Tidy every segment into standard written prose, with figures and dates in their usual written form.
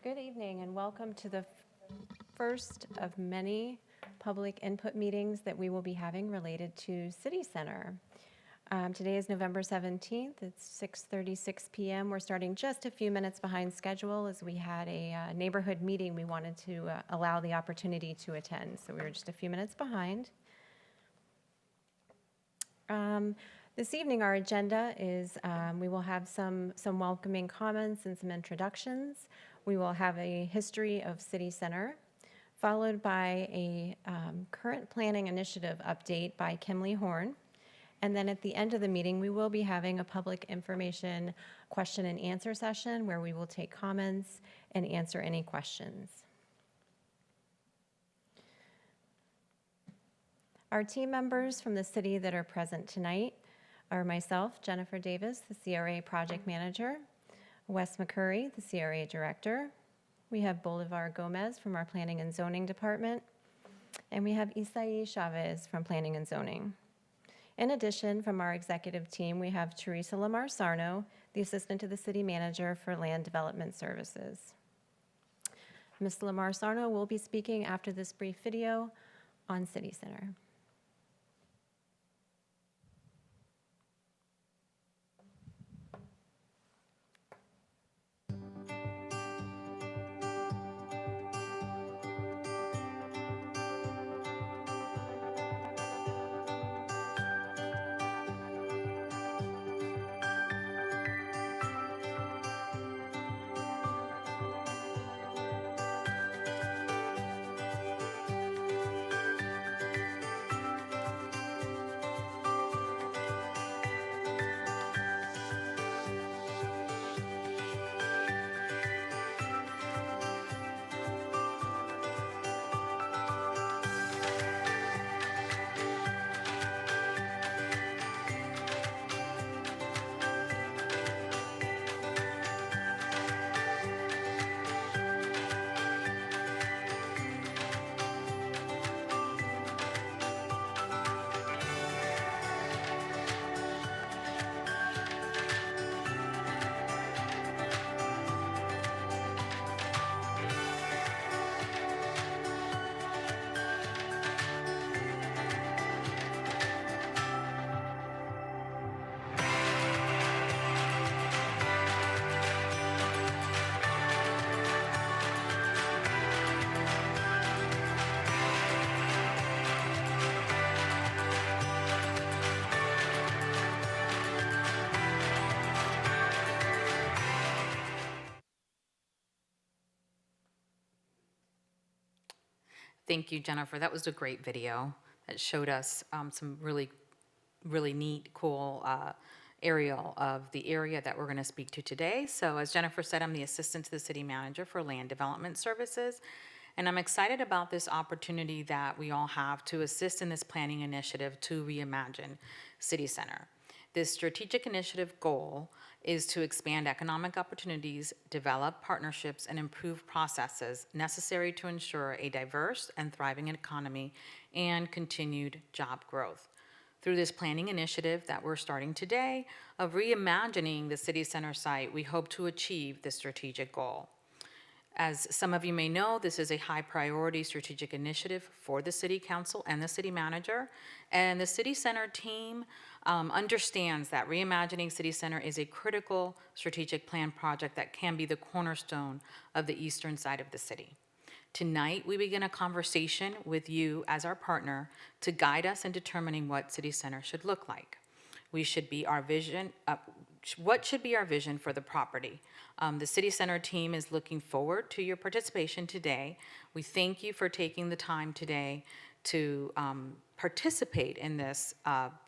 Good evening and welcome to the first of many public input meetings that we will be having related to City Center. Today is November 17th. It's 6:36 p.m. We're starting just a few minutes behind schedule as we had a neighborhood meeting we wanted to allow the opportunity to attend. So we were just a few minutes behind. This evening, our agenda is we will have some welcoming comments and some introductions. We will have a history of City Center, followed by a current planning initiative update by Kimley Horn. And then at the end of the meeting, we will be having a public information question and answer session where we will take comments and answer any questions. Our team members from the city that are present tonight are myself, Jennifer Davis, the CRA project manager, Wes McCurry, the CRA director. We have Bolivar Gomez from our planning and zoning department, and we have Isai Chavez from planning and zoning. In addition, from our executive team, we have Teresa Lamar Sarno, the assistant to the city manager for land development services. Ms. Lamar Sarno will be speaking after this brief video on City Center. Thank you, Jennifer. That was a great video that showed us some really neat, cool aerial of the area that we're going to speak to today. So as Jennifer said, I'm the assistant to the city manager for land development services. And I'm excited about this opportunity that we all have to assist in this planning initiative to reimagine City Center. This strategic initiative goal is to expand economic opportunities, develop partnerships, and improve processes necessary to ensure a diverse and thriving economy and continued job growth. Through this planning initiative that we're starting today of reimagining the City Center site, we hope to achieve this strategic goal. As some of you may know, this is a high priority strategic initiative for the City Council and the City Manager. And the City Center team understands that reimagining City Center is a critical strategic plan project that can be the cornerstone of the eastern side of the city. Tonight, we begin a conversation with you as our partner to guide us in determining what City Center should look like. What should be our vision for the property? The City Center team is looking forward to your participation today. We thank you for taking the time today to participate in this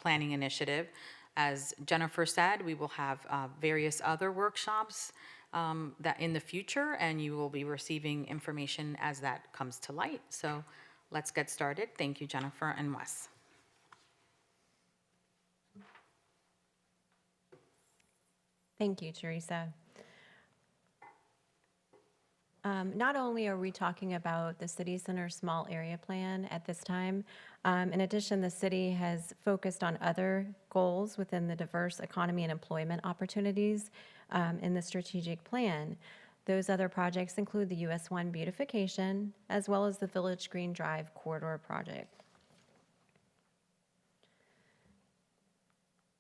planning initiative. As Jennifer said, we will have various other workshops that in the future, and you will be receiving information as that comes to light. So let's get started. Thank you, Jennifer and Wes. Thank you, Teresa. Not only are we talking about the City Center Small Area Plan at this time, in addition, the city has focused on other goals within the diverse economy and employment opportunities in the strategic plan. Those other projects include the US 1 beautification, as well as the Village Green Drive corridor project.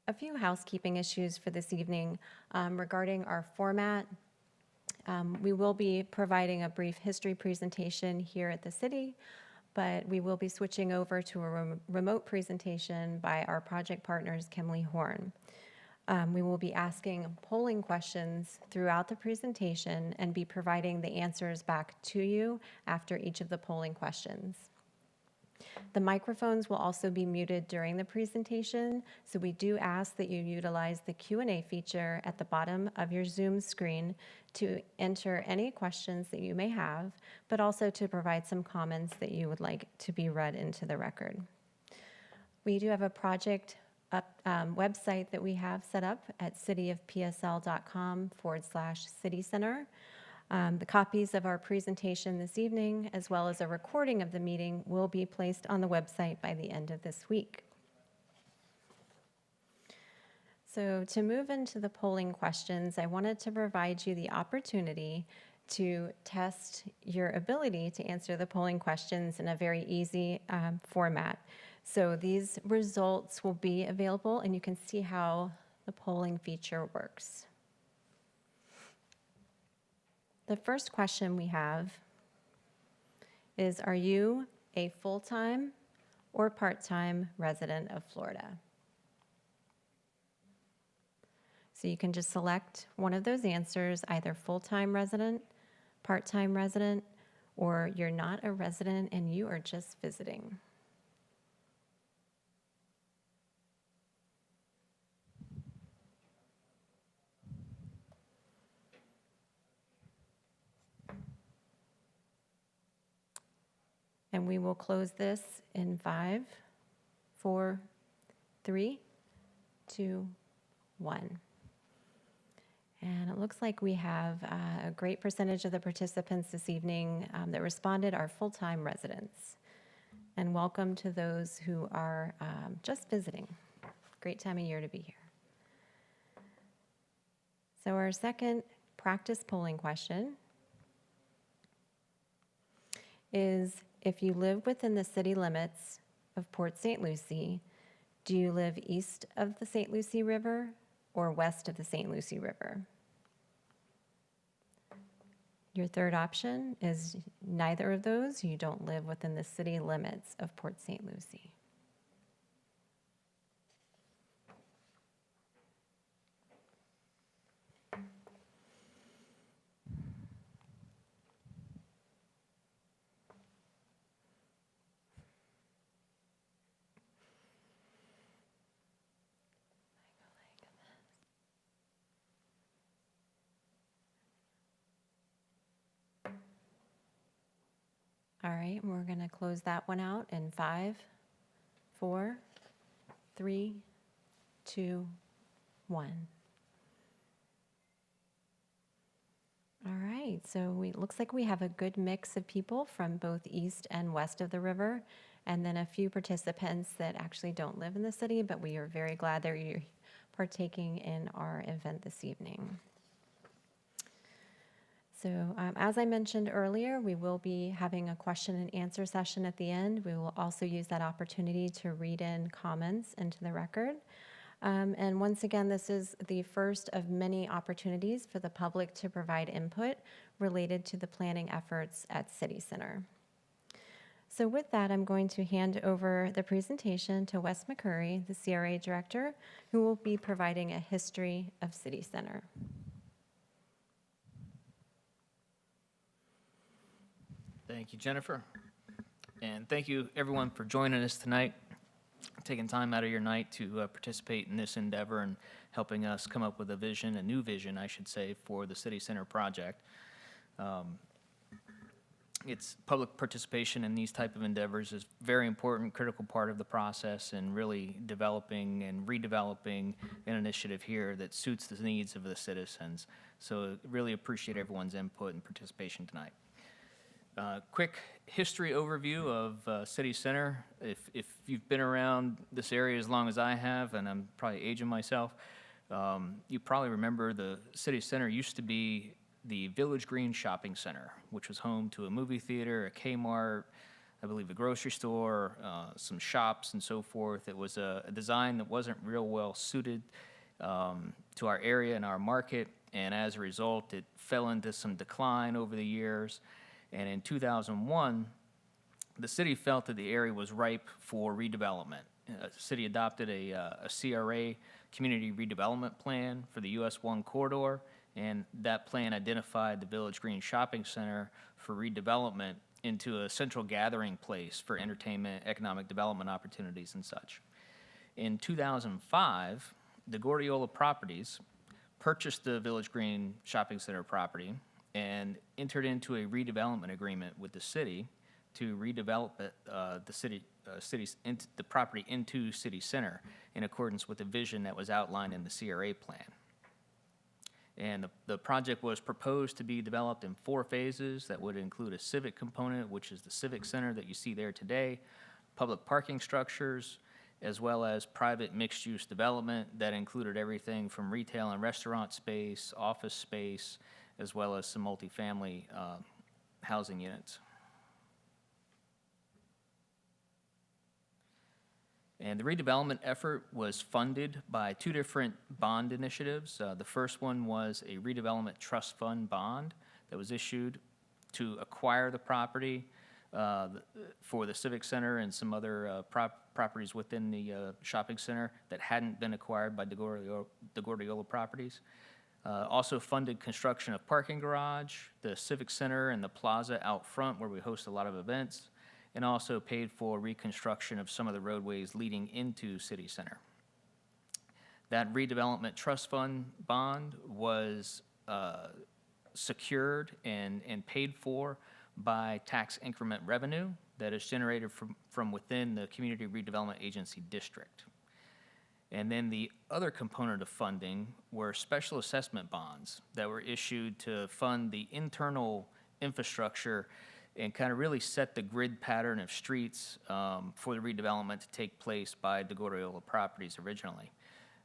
A few housekeeping issues for this evening regarding our format. We will be providing a brief history presentation here at the city, but we will be switching over to a remote presentation by our project partners, Kimley Horn. We will be asking polling questions throughout the presentation and be providing the answers back to you after each of the polling questions. The microphones will also be muted during the presentation, so we do ask that you utilize the Q&A feature at the bottom of your Zoom screen to enter any questions that you may have, but also to provide some comments that you would like to be read into the record. We do have a project website that we have set up at cityofpsl.com/city center. The copies of our presentation this evening, as well as a recording of the meeting, will be placed on the website by the end of this week. So to move into the polling questions, I wanted to provide you the opportunity to test your ability to answer the polling questions in a very easy format. So these results will be available, and you can see how the polling feature works. The first question we have is, are you a full-time or part-time resident of Florida? So you can just select one of those answers, either full-time resident, part-time resident, or you're not a resident and you are just visiting. And we will close this in 5, 4, 3, 2, 1. And it looks like we have a great percentage of the participants this evening that responded are full-time residents. And welcome to those who are just visiting. Great time of year to be here. So our second practice polling question is, if you live within the city limits of Port St. Lucie, do you live east of the St. Lucie River or west of the St. Lucie River? Your third option is neither of those. You don't live within the city limits of Port St. Lucie. All right, we're going to close that one out in 5, 4, 3, 2, 1. All right, so it looks like we have a good mix of people from both east and west of the river, and then a few participants that actually don't live in the city, but we are very glad that you're partaking in our event this evening. So as I mentioned earlier, we will be having a question and answer session at the end. We will also use that opportunity to read in comments into the record. And once again, this is the first of many opportunities for the public to provide input related to the planning efforts at City Center. So with that, I'm going to hand over the presentation to Wes McCurry, the CRA Director, who will be providing a history of City Center. Thank you, Jennifer. And thank you, everyone, for joining us tonight, taking time out of your night to participate in this endeavor and helping us come up with a vision, a new vision, I should say, for the City Center project. It's public participation in these type of endeavors is very important, critical part of the process in really developing and redeveloping an initiative here that suits the needs of the citizens. So really appreciate everyone's input and participation tonight. Quick history overview of City Center. If you've been around this area as long as I have, and I'm probably aging myself, you probably remember the City Center used to be the Village Green Shopping Center, which was home to a movie theater, a Kmart, I believe a grocery store, some shops and so forth. It was a design that wasn't real well suited to our area and our market, and as a result, it fell into some decline over the years. And in 2001, the city felt that the area was ripe for redevelopment. The city adopted a CRA, Community Redevelopment Plan, for the US 1 corridor, and that plan identified the Village Green Shopping Center for redevelopment into a central gathering place for entertainment, economic development opportunities, and such. In 2005, the Gordiola Properties purchased the Village Green Shopping Center property and entered into a redevelopment agreement with the city to redevelop the property into city center in accordance with the vision that was outlined in the CRA plan. And the project was proposed to be developed in 4 phases that would include a civic component, which is the civic center that you see there today, public parking structures, as well as private mixed-use development that included everything from retail and restaurant space, office space, as well as some multifamily housing units. And the redevelopment effort was funded by 2 different bond initiatives. The first one was a redevelopment trust fund bond that was issued to acquire the property for the Civic Center and some other properties within the shopping center that hadn't been acquired by the Gordiola Properties. Also funded construction of parking garage, the Civic Center and the plaza out front where we host a lot of events, and also paid for reconstruction of some of the roadways leading into City Center. That redevelopment trust fund bond was secured and paid for by tax increment revenue that is generated from within the Community Redevelopment Agency district. And then the other component of funding were special assessment bonds that were issued to fund the internal infrastructure and kind of really set the grid pattern of streets for the redevelopment to take place by the Gordiola Properties originally.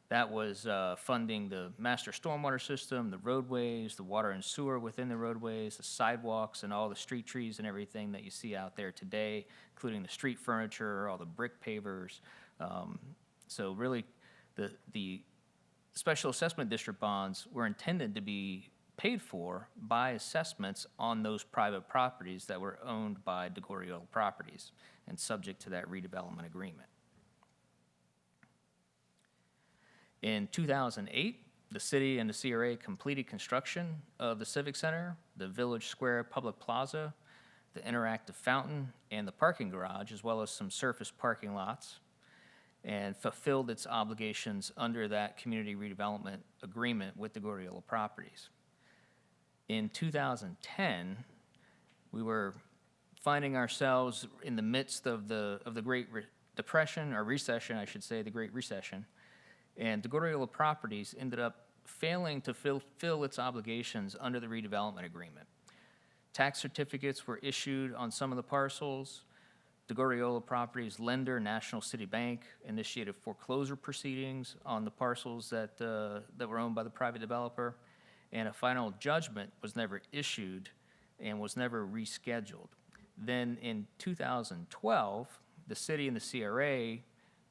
That was funding the master stormwater system, the roadways, the water and sewer within the roadways, the sidewalks, and all the street trees and everything that you see out there today, including the street furniture, all the brick pavers. So really, the special assessment district bonds were intended to be paid for by assessments on those private properties that were owned by the Gordiola Properties and subject to that redevelopment agreement. In 2008, the city and the CRA completed construction of the Civic Center, the Village Square Public Plaza, the interactive fountain, and the parking garage, as well as some surface parking lots, and fulfilled its obligations under that community redevelopment agreement with the Gordiola Properties. In 2010, we were finding ourselves in the midst of the Great Depression, or recession, I should say, the Great Recession, and the Gordiola Properties ended up failing to fulfill its obligations under the redevelopment agreement. Tax certificates were issued on some of the parcels. The Gordiola Properties lender, National City Bank, initiated foreclosure proceedings on the parcels that were owned by the private developer, and a final judgment was never issued and was never rescheduled. Then in 2012, the city and the CRA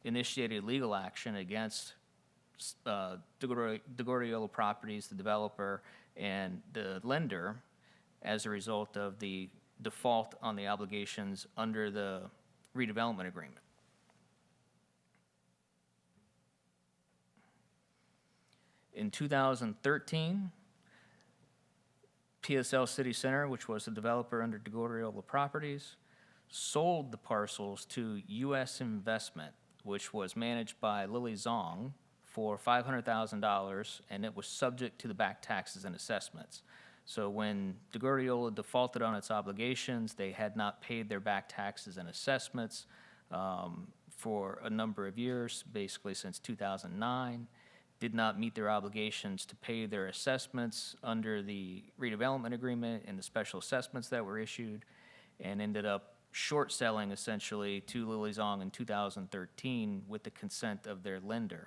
initiated legal action against the Gordiola Properties, the developer, and the lender as a result of the default on the obligations under the redevelopment agreement. In 2013, PSL City Center, which was the developer under the Gordiola Properties, sold the parcels to U.S. Investment, which was managed by Lily Zong, for $500,000, and it was subject to the back taxes and assessments. So when the Gordiola defaulted on its obligations, they had not paid their back taxes and assessments for a number of years, basically since 2009, did not meet their obligations to pay their assessments under the redevelopment agreement and the special assessments that were issued, and ended up short selling essentially to Lily Zong in 2013 with the consent of their lender.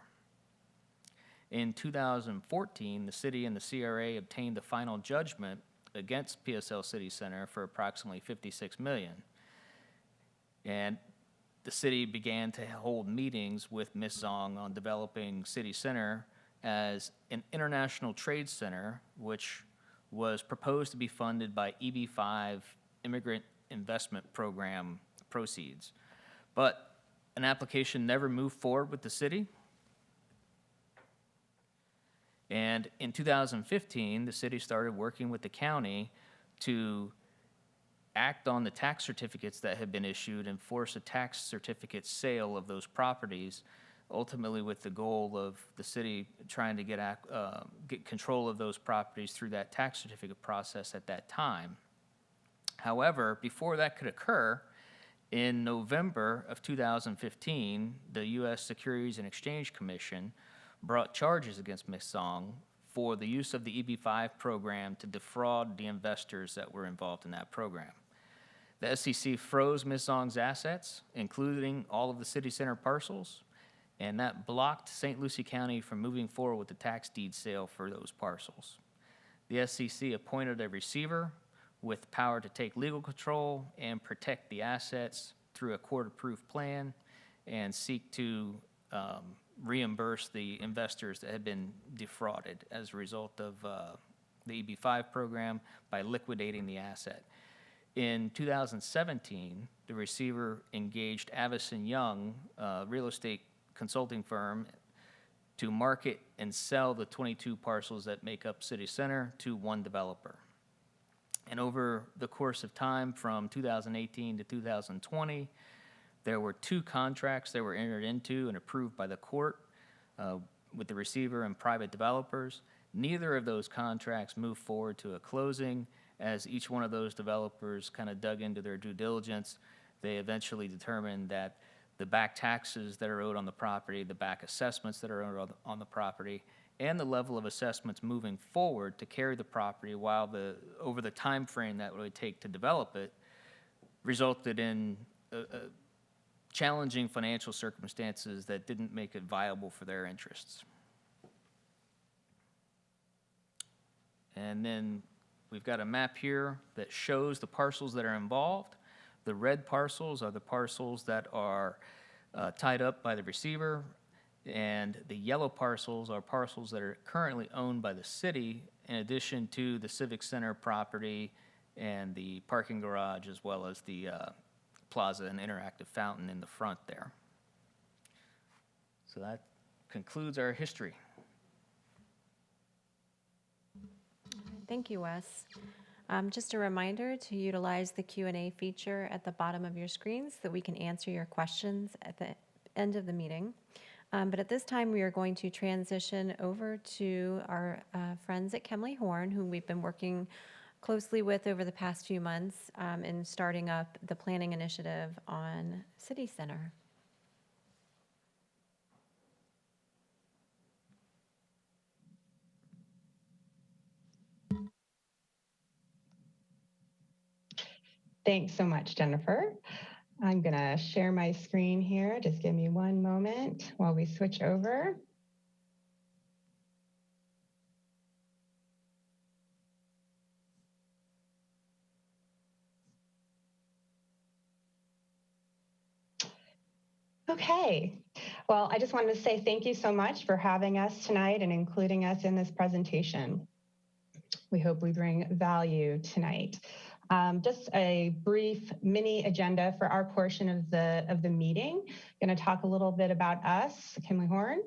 In 2014, the city and the CRA obtained the final judgment against PSL City Center for approximately $56 million. And the city began to hold meetings with Ms. Zong on developing City Center as an international trade center, which was proposed to be funded by EB-5 Immigrant Investment Program proceeds. But an application never moved forward with the city. And in 2015, the city started working with the county to act on the tax certificates that had been issued and force a tax certificate sale of those properties, ultimately with the goal of the city trying to get control of those properties through that tax certificate process at that time. However, before that could occur, in November of 2015, the U.S. Securities and Exchange Commission brought charges against Ms. Zong for the use of the EB-5 program to defraud the investors that were involved in that program. The SEC froze Ms. Zong's assets, including all of the city center parcels, and that blocked St. Lucie County from moving forward with the tax deed sale for those parcels. The SEC appointed a receiver with power to take legal control and protect the assets through a court-approved plan and seek to reimburse the investors that had been defrauded as a result of the EB-5 program by liquidating the asset. In 2017, the receiver engaged Avison Young, a real estate consulting firm, to market and sell the 22 parcels that make up City Center to one developer. And over the course of time from 2018 to 2020, there were 2 contracts that were entered into and approved by the court with the receiver and private developers. Neither of those contracts moved forward to a closing, as each one of those developers kind of dug into their due diligence. They eventually determined that the back taxes that are owed on the property, the back assessments that are owed on the property, and the level of assessments moving forward to carry the property over the time frame that it would take to develop it, resulted in challenging financial circumstances that didn't make it viable for their interests. And then we've got a map here that shows the parcels that are involved. The red parcels are the parcels that are tied up by the receiver, and the yellow parcels are parcels that are currently owned by the city, in addition to the Civic Center property and the parking garage, as well as the plaza and interactive fountain in the front there. So that concludes our history. Thank you, Wes. Just a reminder to utilize the Q&A feature at the bottom of your screen so that we can answer your questions at the end of the meeting. But at this time, we are going to transition over to our friends at Kemley Horn, who we've been working closely with over the past few months in starting up the planning initiative on City Center. Thanks so much, Jennifer. I'm going to share my screen here. Just give me one moment while we switch over. Okay, well, I just wanted to say thank you so much for having us tonight and including us in this presentation. We hope we bring value tonight. Just a brief mini agenda for our portion of the meeting. Going to talk a little bit about us, Kemley Horn,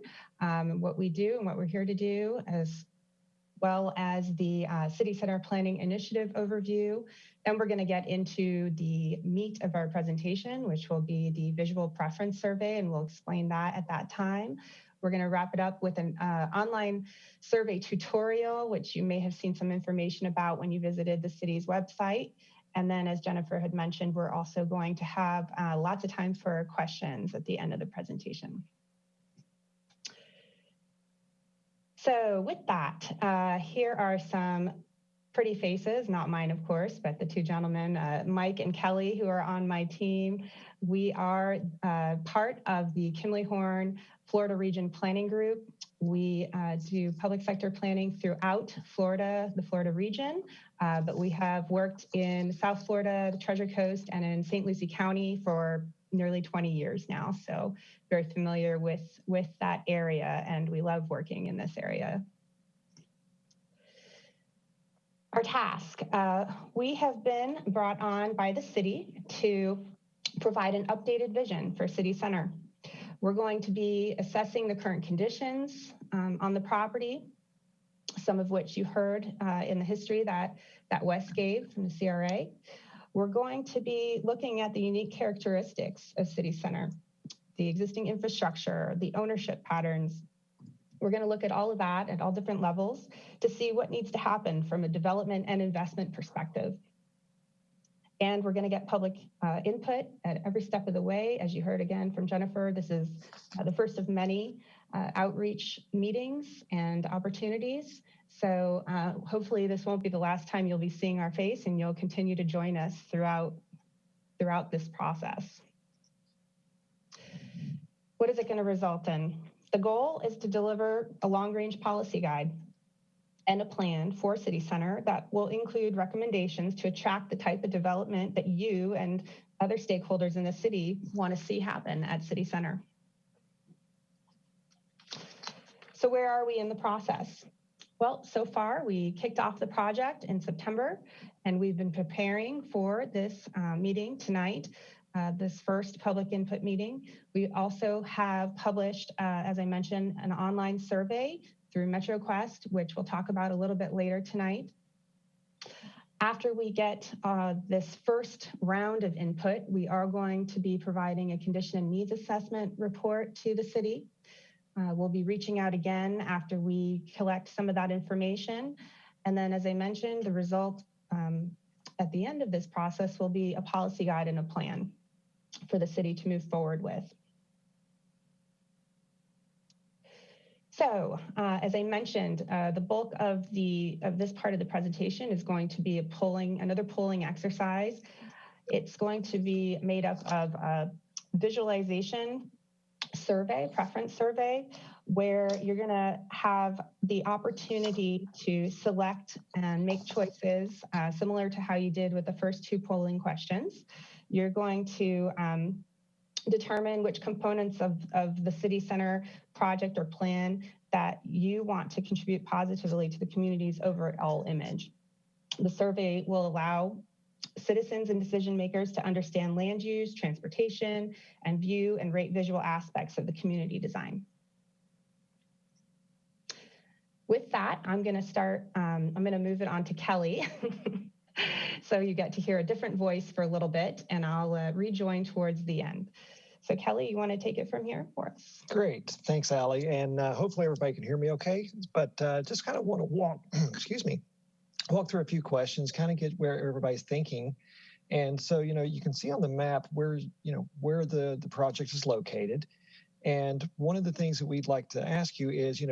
what we do and what we're here to do, as well as the City Center Planning Initiative overview. Then we're going to get into the meat of our presentation, which will be the visual preference survey, and we'll explain that at that time. We're going to wrap it up with an online survey tutorial, which you may have seen some information about when you visited the city's website. And then, as Jennifer had mentioned, we're also going to have lots of time for questions at the end of the presentation. So with that, here are some pretty faces, not mine, of course, but the 2 gentlemen, Mike and Kelly, who are on my team. We are part of the Kemley Horn Florida Region Planning Group. We do public sector planning throughout Florida, the Florida region, but we have worked in South Florida, the Treasure Coast, and in St. Lucie County for nearly 20 years now. So very familiar with that area, and we love working in this area. Our task, we have been brought on by the city to provide an updated vision for City Center. We're going to be assessing the current conditions on the property, some of which you heard in the history that Wes gave from the CRA. We're going to be looking at the unique characteristics of City Center, the existing infrastructure, the ownership patterns. We're going to look at all of that at all different levels to see what needs to happen from a development and investment perspective. And we're going to get public input at every step of the way. As you heard again from Jennifer, this is the first of many outreach meetings and opportunities. So hopefully this won't be the last time you'll be seeing our face, and you'll continue to join us throughout this process. What is it going to result in? The goal is to deliver a long-range policy guide and a plan for City Center that will include recommendations to attract the type of development that you and other stakeholders in the city want to see happen at City Center. So where are we in the process? Well, so far we kicked off the project in September, and we've been preparing for this meeting tonight, this first public input meeting. We also have published, as I mentioned, an online survey through MetroQuest, which we'll talk about a little bit later tonight. After we get this first round of input, we are going to be providing a condition and needs assessment report to the city. We'll be reaching out again after we collect some of that information. And then, as I mentioned, the result at the end of this process will be a policy guide and a plan for the city to move forward with. So, as I mentioned, the bulk of this part of the presentation is going to be another polling exercise. It's going to be made up of a visualization survey, preference survey, where you're going to have the opportunity to select and make choices similar to how you did with the first two polling questions. You're going to determine which components of the City Center project or plan that you want to contribute positively to the community's overall image. The survey will allow citizens and decision makers to understand land use, transportation, and view and rate visual aspects of the community design. With that, I'm going to move it on to Kelly. So you get to hear a different voice for a little bit, and I'll rejoin towards the end. So Kelly, you want to take it from here for us? Great. Thanks, Allie. And hopefully everybody can hear me okay. But just kind of want to walk, walk through a few questions, kind of get where everybody's thinking. And so, you can see on the map where the project is located. And one of the things that we'd like to ask you is,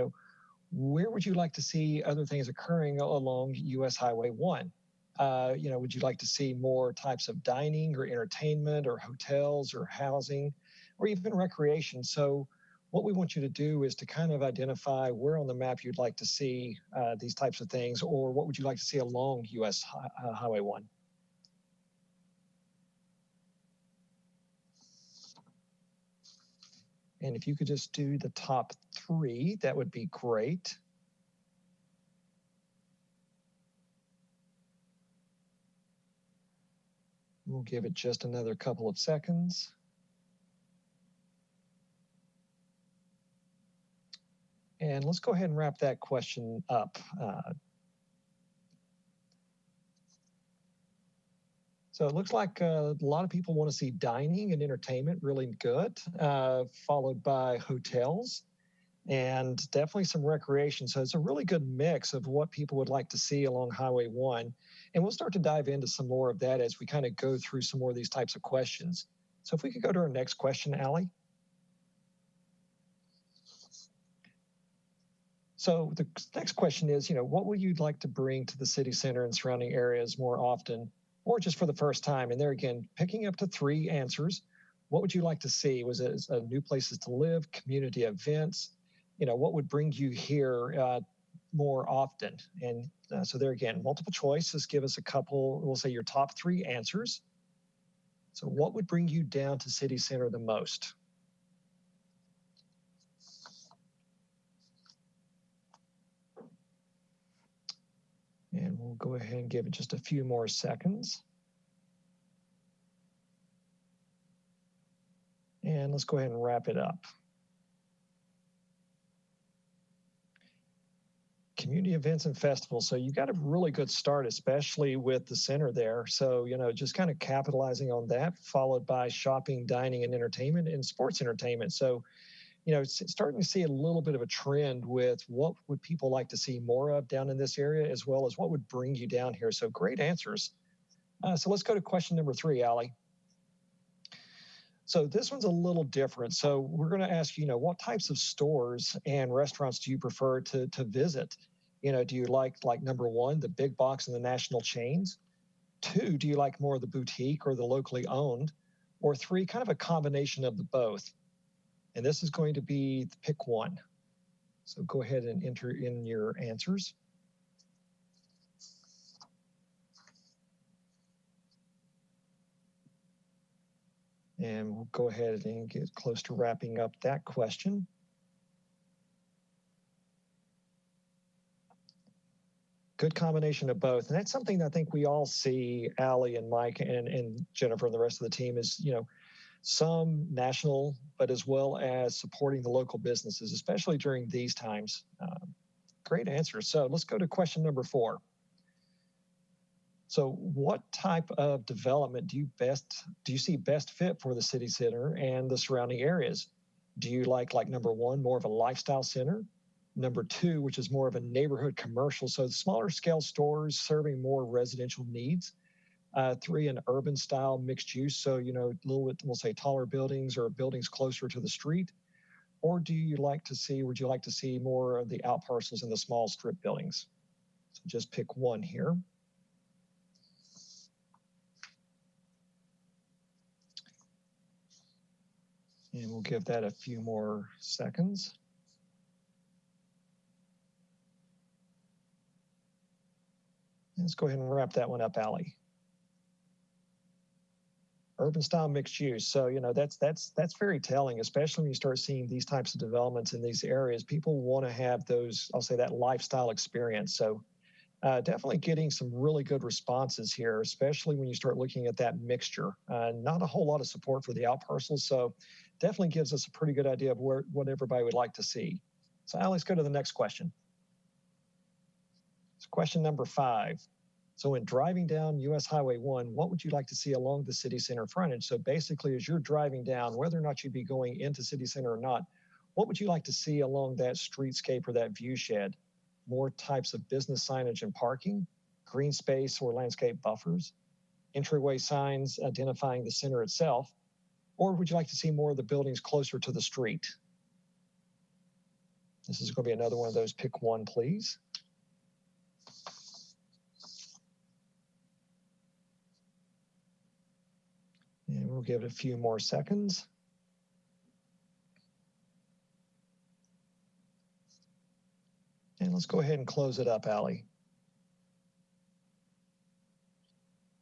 where would you like to see other things occurring along US Highway 1? Would you like to see more types of dining or entertainment or hotels or housing or even recreation? So what we want you to do is to kind of identify where on the map you'd like to see these types of things, or what would you like to see along US Highway 1? And if you could just do the top 3, that would be great. We'll give it just another couple of seconds. And let's go ahead and wrap that question up. So it looks like a lot of people want to see dining and entertainment, really good, followed by hotels and definitely some recreation. So it's a really good mix of what people would like to see along Highway 1. And we'll start to dive into some more of that as we kind of go through some more of these types of questions. So if we could go to our next question, Allie. So the next question is, what would you like to bring to the city center and surrounding areas more often, or just for the first time? And there again, picking up to 3 answers. What would you like to see? Was it new places to live, community events, what would bring you here more often? And so there again, multiple choice. Just give us a couple, we'll say your top 3 answers. So what would bring you down to City Center the most? And we'll go ahead and give it just a few more seconds. And let's go ahead and wrap it up. Community events and festivals. So you got a really good start, especially with the center there. So, just kind of capitalizing on that, followed by shopping, dining, and entertainment and sports entertainment. So, starting to see a little bit of a trend with what would people like to see more of down in this area, as well as what would bring you down here. So great answers. So let's go to question number 3, Allie. So this one's a little different. So we're going to ask, what types of stores and restaurants do you prefer to visit? Do you like number 1, the big box and the national chains? 2, do you like more of the boutique or the locally owned? Or 3, kind of a combination of the both? And this is going to be pick 1. So go ahead and enter in your answers. And we'll go ahead and get close to wrapping up that question. Good combination of both. And that's something that I think we all see, Allie and Mike and Jennifer and the rest of the team is, some national, but as well as supporting the local businesses, especially during these times. Great answer. So let's go to question number 4. So what type of development do you see best fit for the city center and the surrounding areas? Do you like number 1, more of a lifestyle center? Number 2, which is more of a neighborhood commercial, so smaller scale stores serving more residential needs. 3, an urban style mixed use, so a little bit, we'll say taller buildings or buildings closer to the street. Or would you like to see more of the out parcels and the small strip buildings? So just pick 1 here. And we'll give that a few more seconds. Let's go ahead and wrap that one up, Allie. Urban style mixed use. So, that's very telling, especially when you start seeing these types of developments in these areas. People want to have those, I'll say, that lifestyle experience. So definitely getting some really good responses here, especially when you start looking at that mixture. Not a whole lot of support for the out parcels. So definitely gives us a pretty good idea of what everybody would like to see. So Allie, let's go to the next question. So question number 5. So when driving down US Highway 1, what would you like to see along the city center frontage? So basically, as you're driving down, whether or not you'd be going into city center or not, what would you like to see along that streetscape or that view shed? More types of business signage and parking, green space or landscape buffers, entryway signs identifying the center itself, or would you like to see more of the buildings closer to the street? This is going to be another one of those pick 1, please. And we'll give it a few more seconds. And let's go ahead and close it up, Allie.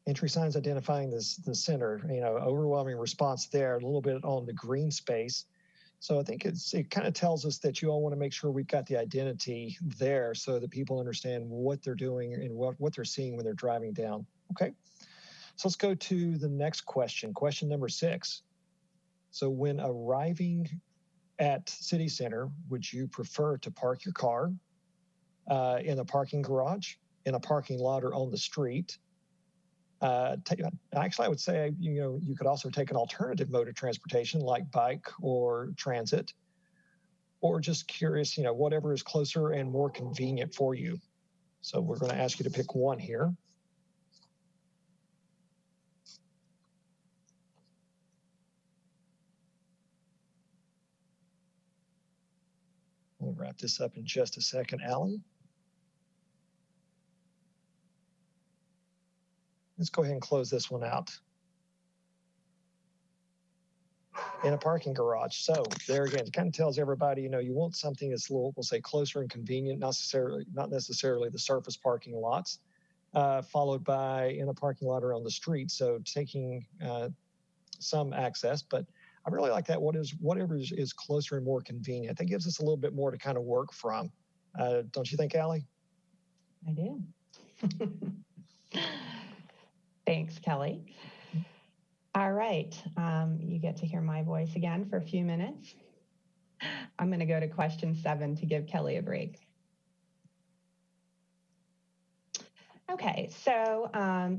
Entry signs identifying the center, overwhelming response there, a little bit on the green space. So I think it kind of tells us that you all want to make sure we've got the identity there so that people understand what they're doing and what they're seeing when they're driving down. Okay. So let's go to the next question, question number 6. So when arriving at City Center, would you prefer to park your car in a parking garage, in a parking lot, or on the street? Actually, I would say, you could also take an alternative mode of transportation like bike or transit, or just curious, whatever is closer and more convenient for you. So we're going to ask you to pick 1 here. We'll wrap this up in just a second, Allie. Let's go ahead and close this one out. in a parking garage. So there again, it kind of tells everybody, you want something that's a little, we'll say closer and convenient, not necessarily the surface parking lots, followed by in a parking lot or on the street. So taking some access, but I really like that. Whatever is closer and more convenient. That gives us a little bit more to kind of work from. Don't you think, Allie? I do. Thanks, Kelly. All right, you get to hear my voice again for a few minutes. I'm going to go to question 7 to give Kelly a break. Okay, so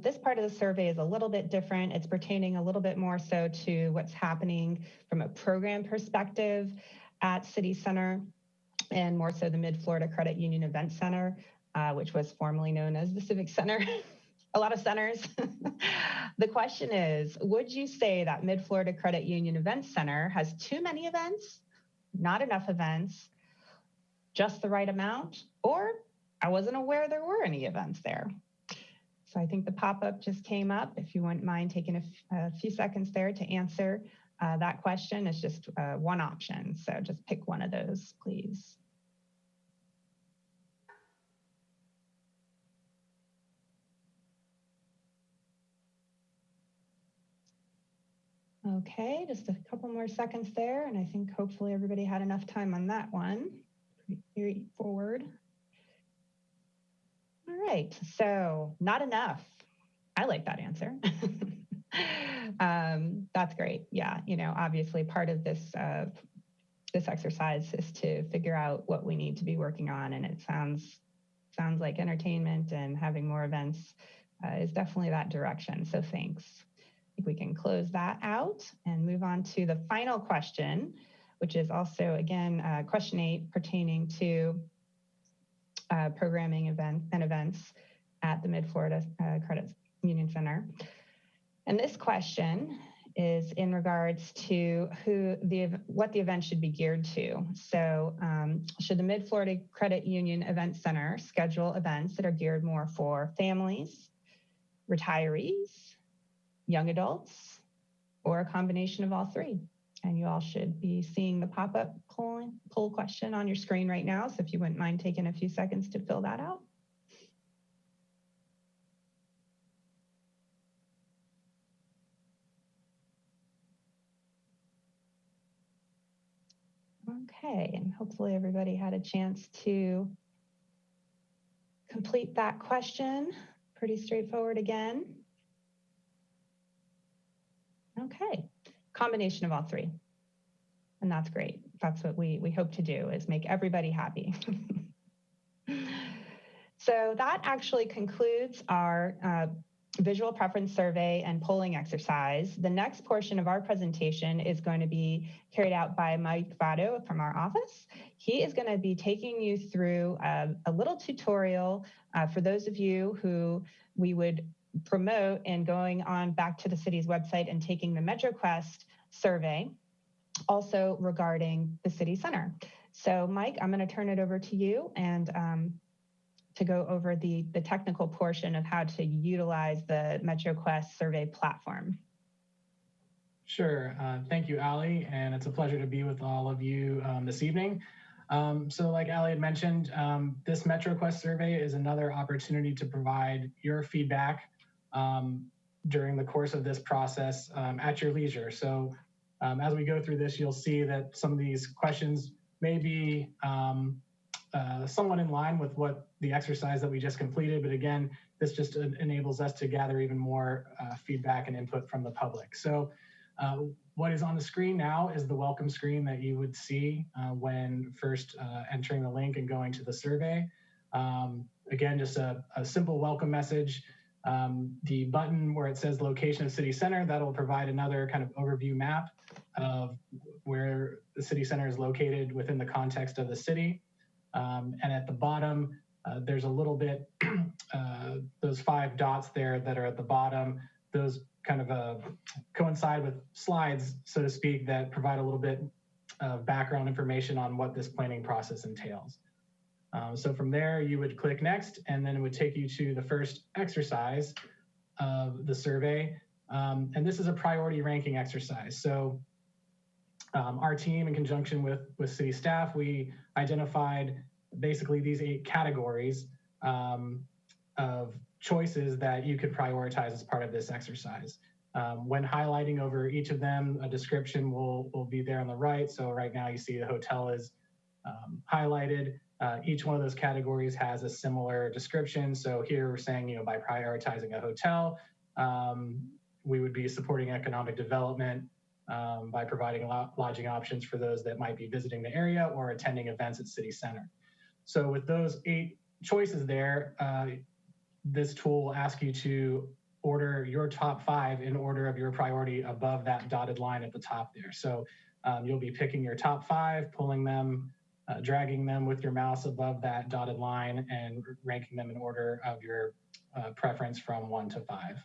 this part of the survey is a little bit different. It's pertaining a little bit more so to what's happening from a program perspective at City Center, and more so the Mid-Florida Credit Union Event Center, which was formerly known as the Civic Center. A lot of centers. The question is, would you say that Mid-Florida Credit Union Event Center has too many events, not enough events, just the right amount, or I wasn't aware there were any events there? So I think the pop-up just came up. If you wouldn't mind taking a few seconds there to answer that question, it's just one option. So just pick one of those, please. Okay, just a couple more seconds there, and I think hopefully everybody had enough time on that one. Pretty forward. All right, so not enough. I like that answer. That's great. Yeah, obviously part of this this exercise is to figure out what we need to be working on, and it sounds like entertainment and having more events is definitely that direction. So thanks. I think we can close that out and move on to the final question, which is also, again, question 8 pertaining to programming events at the Mid-Florida Credit Union Center. And this question is in regards to what the event should be geared to. So should the Mid-Florida Credit Union Event Center schedule events that are geared more for families, retirees, young adults, or a combination of all three? And you all should be seeing the pop-up poll question on your screen right now. So if you wouldn't mind taking a few seconds to fill that out. Okay, and hopefully everybody had a chance to complete that question. Pretty straightforward again. Okay, combination of all three. And that's great. That's what we hope to do, is make everybody happy. So that actually concludes our visual preference survey and polling exercise. The next portion of our presentation is going to be carried out by Mike Votto from our office. He is going to be taking you through a little tutorial for those of you who we would promote and going on back to the city's website and taking the MetroQuest survey, also regarding the city center. So Mike, I'm going to turn it over to you and to go over the technical portion of how to utilize the MetroQuest survey platform. Sure. Thank you, Allie, and it's a pleasure to be with all of you this evening. So like Allie had mentioned, this MetroQuest survey is another opportunity to provide your feedback during the course of this process at your leisure. So as we go through this, you'll see that some of these questions may be somewhat in line with what the exercise that we just completed. But again, this just enables us to gather even more feedback and input from the public. So what is on the screen now is the welcome screen that you would see when first entering the link and going to the survey. Again, just a simple welcome message. The button where it says location of city center, that'll provide another kind of overview map of where the city center is located within the context of the city. And at the bottom, there's a little bit, those 5 dots there that are at the bottom, those kind of coincide with slides, so to speak, that provide a little bit of background information on what this planning process entails. So from there, you would click next, and then it would take you to the first exercise of the survey. And this is a priority ranking exercise. So Our team, in conjunction with city staff, we identified basically these 8 categories of choices that you could prioritize as part of this exercise. When highlighting over each of them, a description will be there on the right. So right now you see the hotel is highlighted. Each one of those categories has a similar description. So here we're saying, by prioritizing a hotel, we would be supporting economic development by providing lodging options for those that might be visiting the area or attending events at City Center. So with those 8 choices there, this tool will ask you to order your top 5 in order of your priority above that dotted line at the top there. So you'll be picking your top 5, pulling them, dragging them with your mouse above that dotted line and ranking them in order of your preference from 1 to 5.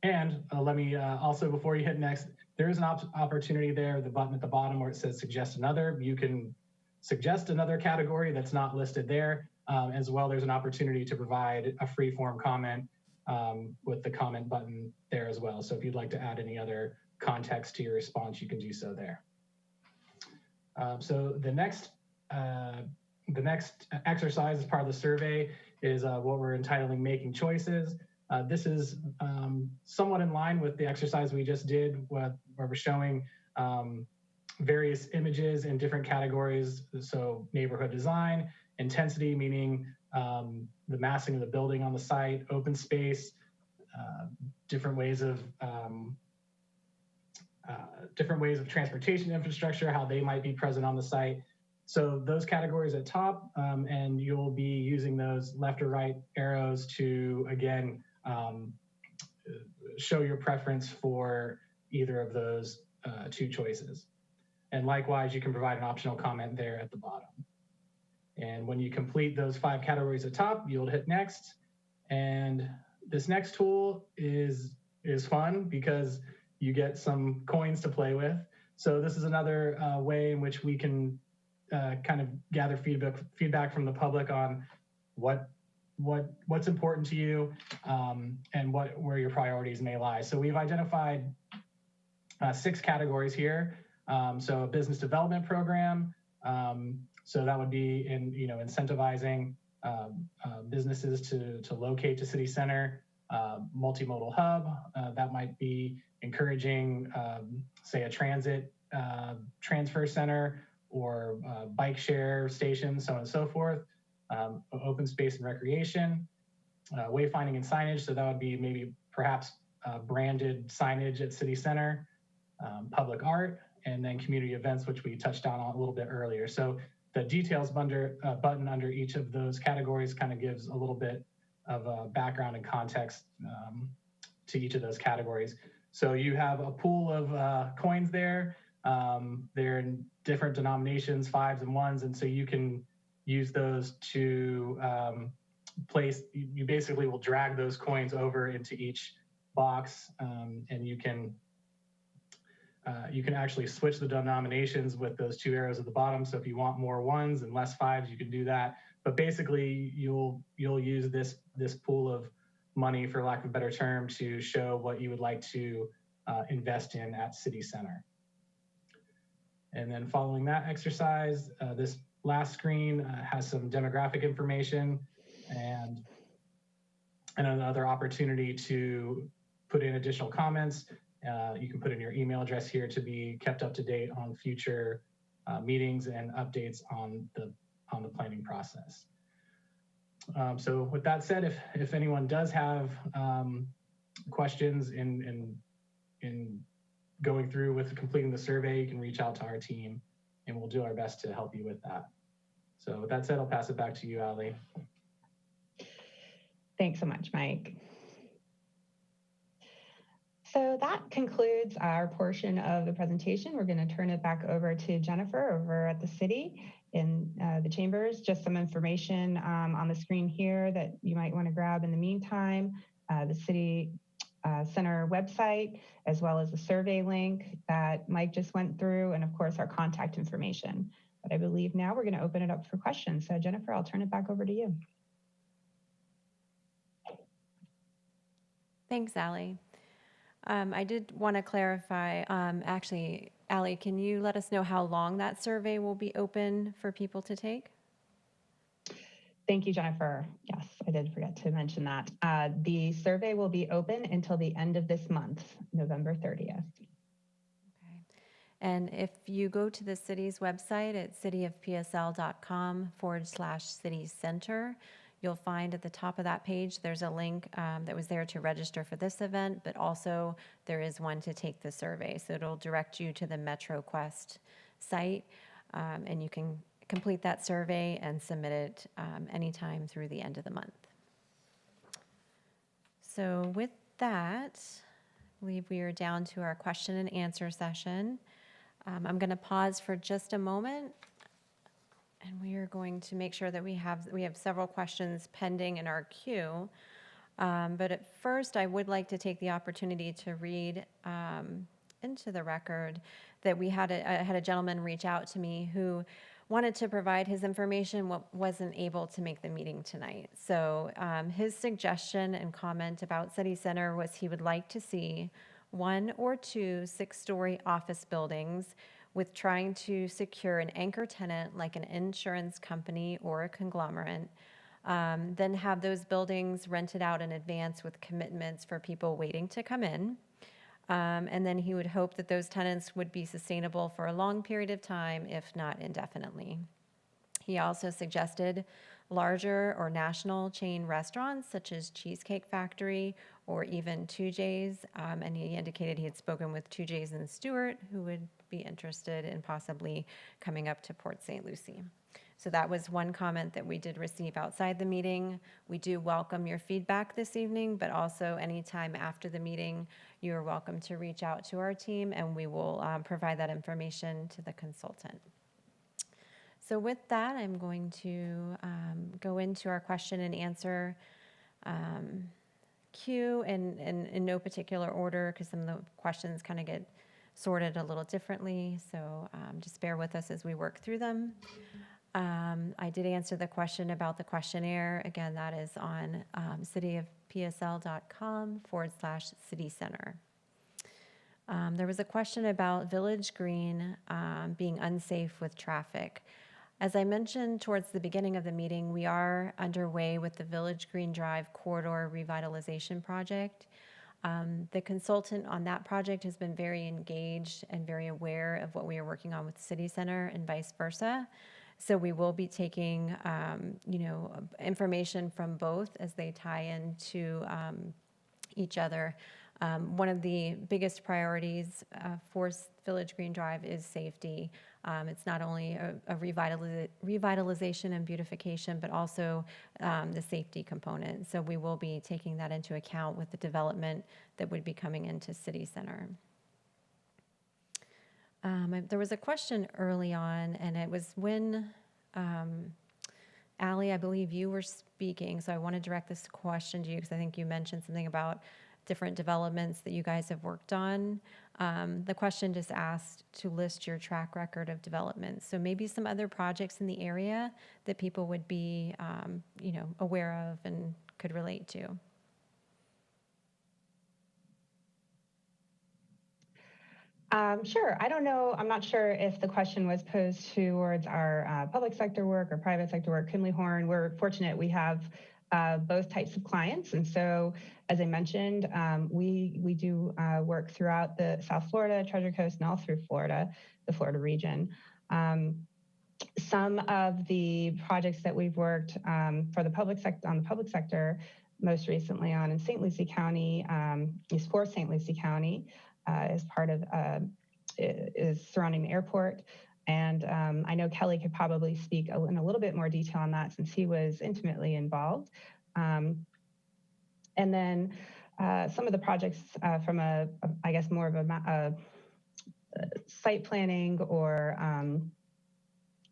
And let me also, before you hit next, there is an opportunity there, the button at the bottom where it says suggest another. You can suggest another category that's not listed there. As well, there's an opportunity to provide a free form comment with the comment button there as well. So if you'd like to add any other context to your response, you can do so there. So the next exercise as part of the survey is what we're entitling Making Choices. This is somewhat in line with the exercise we just did where we're showing various images in different categories. So neighborhood design, intensity, meaning the massing of the building on the site, open space, different ways of transportation infrastructure, how they might be present on the site. So those categories at top, and you'll be using those left or right arrows to, again, show your preference for either of those 2 choices. And likewise, you can provide an optional comment there at the bottom. And when you complete those 5 categories at top, you'll hit next. And this next tool is fun because you get some coins to play with. So this is another way in which we can kind of gather feedback from the public on what's important to you and where your priorities may lie. So we've identified 6 categories here. So a business development program. So that would be incentivizing businesses to locate to City Center. Multimodal hub, that might be encouraging, say, a transit transfer center or bike share stations, so on and so forth. Open space and recreation, wayfinding and signage. So that would be maybe perhaps branded signage at City Center, public art, and then community events, which we touched on a little bit earlier. So the details button under each of those categories kind of gives a little bit of a background and context to each of those categories. So you have a pool of coins there. They're in different denominations, 5s and 1s, and so you can use those to place. You basically will drag those coins over into each box, and you can actually switch the denominations with those 2 arrows at the bottom. So if you want more 1s and less 5s, you can do that. But basically, you'll use this pool of money, for lack of a better term, to show what you would like to invest in at City Center. And then following that exercise, this last screen has some demographic information and another opportunity to put in additional comments. You can put in your email address here to be kept up to date on future meetings and updates on the planning process. So with that said, if anyone does have questions in going through with completing the survey, you can reach out to our team and we'll do our best to help you with that. So with that said, I'll pass it back to you, Ali. Thanks so much, Mike. So that concludes our portion of the presentation. We're going to turn it back over to Jennifer over at the city in the chambers. Just some information on the screen here that you might want to grab in the meantime. The City Center website, as well as the survey link that Mike just went through, and of course our contact information. But I believe now we're going to open it up for questions. So Jennifer, I'll turn it back over to you. Thanks, Allie. I did want to clarify, actually, Ally, can you let us know how long that survey will be open for people to take? Thank you, Jennifer. Yes, I did forget to mention that. The survey will be open until the end of this month, November 30th. Okay. And if you go to the city's website at cityofpsl.com/city center, you'll find at the top of that page, there's a link that was there to register for this event, but also there is one to take the survey. So it'll direct you to the MetroQuest site, and you can complete that survey and submit it anytime through the end of the month. So with that, I believe we are down to our question and answer session. I'm going to pause for just a moment, and we are going to make sure that we have several questions pending in our queue. But at first, I would like to take the opportunity to read into the record that I had a gentleman reach out to me who wanted to provide his information, wasn't able to make the meeting tonight. So his suggestion and comment about City Center was he would like to see 1 or 2 6-story office buildings with trying to secure an anchor tenant like an insurance company or a conglomerate, then have those buildings rented out in advance with commitments for people waiting to come in. And then he would hope that those tenants would be sustainable for a long period of time, if not indefinitely. He also suggested larger or national chain restaurants such as Cheesecake Factory or even 2J's, and he indicated he had spoken with 2J's in Stewart, who would be interested in possibly coming up to Port St. Lucie. So that was one comment that we did receive outside the meeting. We do welcome your feedback this evening, but also anytime after the meeting, you are welcome to reach out to our team, and we will provide that information to the consultant. So with that, I'm going to go into our question and answer queue in no particular order, because some of the questions kind of get sorted a little differently. So just bear with us as we work through them. I did answer the question about the questionnaire. Again, that is on cityofpsl.com/city center. There was a question about Village Green being unsafe with traffic. As I mentioned towards the beginning of the meeting, we are underway with the Village Green Drive Corridor Revitalization Project. The consultant on that project has been very engaged and very aware of what we are working on with the City Center and vice versa. So we will be taking, information from both as they tie into each other. One of the biggest priorities for Village Green Drive is safety. It's not only a revitalization and beautification, but also the safety component. So we will be taking that into account with the development that would be coming into City Center. There was a question early on, and it was when, Ally, I believe you were speaking, so I want to direct this question to you because I think you mentioned something about different developments that you guys have worked on. The question just asked to list your track record of development. So maybe some other projects in the area that people would be, aware of and could relate to. Sure. I don't know. I'm not sure if the question was posed towards our public sector work or private sector work. Kinley-Horn, we're fortunate we have both types of clients. And so, as I mentioned, we do work throughout the South Florida, Treasure Coast, and all through Florida, the Florida region. Some of the projects that we've worked for the public sector, most recently on in St. Lucie County, is for St. Lucie County. As part of is surrounding the airport. And I know Kelly could probably speak in a little bit more detail on that since he was intimately involved. And then some of the projects from I guess more of a site planning or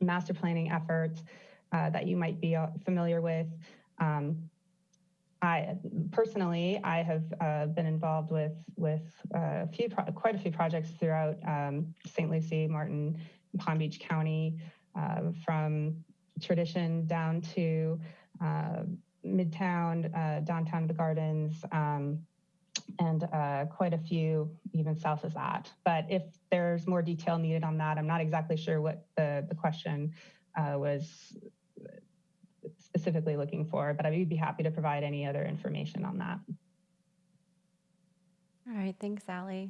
master planning efforts that you might be familiar with. I personally have been involved with quite a few projects throughout St. Lucie, Martin, Palm Beach County, from Tradition down to Midtown, downtown, the Gardens, and quite a few even south of that. But if there's more detail needed on that, I'm not exactly sure what the question was specifically looking for, but I would be happy to provide any other information on that. All right, thanks, Ally.